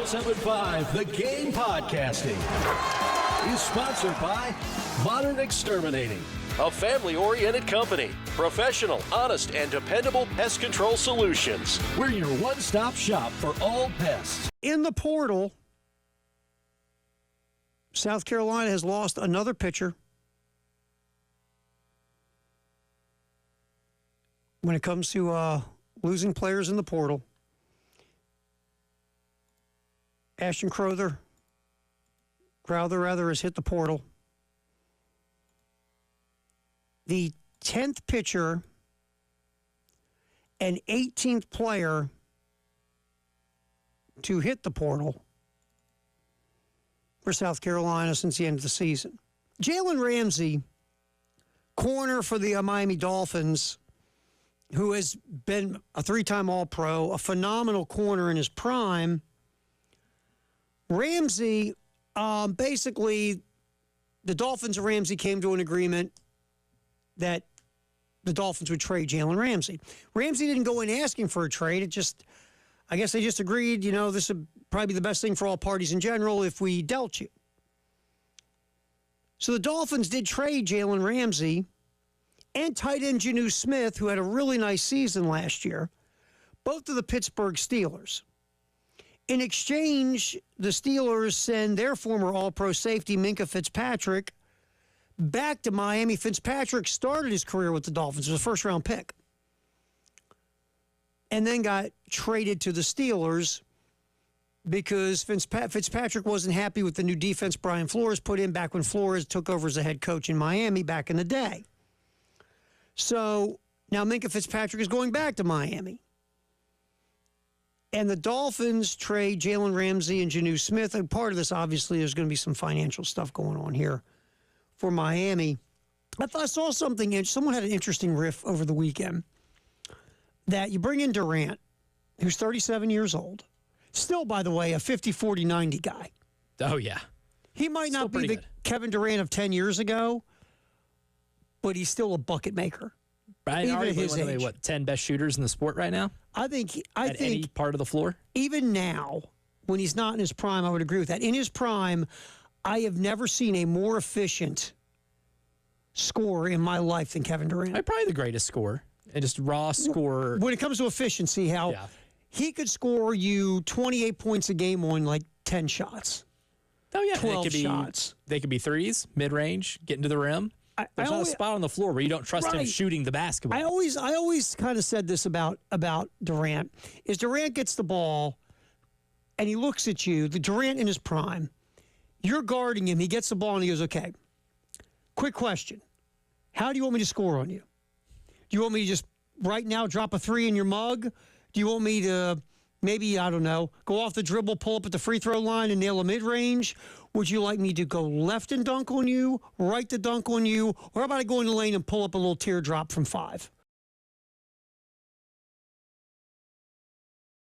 1075 The Game Podcasting is sponsored by Modern Exterminating, a family-oriented company. Professional, honest, and dependable pest control solutions. We're your one-stop shop for all pests. In the portal, South Carolina has lost another pitcher. When it comes to losing players in the portal, Ashton Crowther has hit the portal. The 10th pitcher and 18th player to hit the portal for South Carolina since the end of the season. Jalen Ramsey, corner for the Miami Dolphins, who has been a three-time All-Pro, a phenomenal corner in his prime. Ramsey, basically, the Dolphins and Ramsey came to an agreement that the Dolphins would trade Jalen Ramsey. Ramsey didn't go in asking for a trade. I guess they just agreed, this would probably be the best thing for all parties in general if we dealt you. So the Dolphins did trade Jalen Ramsey and tight end Janu Smith, who had a really nice season last year, both to the Pittsburgh Steelers. In exchange, the Steelers send their former All-Pro safety, Minkah Fitzpatrick, back to Miami. Fitzpatrick started his career with the Dolphins. It was a first-round pick. And then got traded to the Steelers because Fitzpatrick wasn't happy with the new defense Brian Flores put in back when Flores took over as the head coach in Miami back in the day. So now Minkah Fitzpatrick is going back to Miami. And the Dolphins trade Jalen Ramsey and Janu Smith. And part of this, obviously, there's going to be some financial stuff going on here for Miami. I saw something. Someone had an interesting riff over the weekend that you bring in Durant, who's 37 years old. Still, by the way, a 50, 40, 90 guy. Oh, yeah. He might not be the Kevin Durant of 10 years ago, but he's still a bucket maker. Brian, arguably one of the 10 best shooters in the sport right now? I think any part of the floor? Even now, when he's not in his prime, I would agree with that. In his prime, I have never seen a more efficient scorer in my life than Kevin Durant. Probably the greatest scorer. And just raw scorer. When it comes to efficiency, he could score you 28 points a game on like 10 shots. Oh, yeah. 12 shots. They could be threes, mid-range, getting to the rim. There's not a spot on the floor where you don't trust him shooting the basketball. I always kind of said this about Durant, is Durant gets the ball and he looks at you, the Durant in his prime, you're guarding him, he gets the ball and he goes, okay, quick question. How do you want me to score on you? Do you want me to just right now drop a three in your mug? Do you want me to maybe, I don't know, go off the dribble, pull up at the free throw line and nail a mid-range? Would you like me to go left and dunk on you, right to dunk on you, or how about I go in the lane and pull up a little teardrop from 5?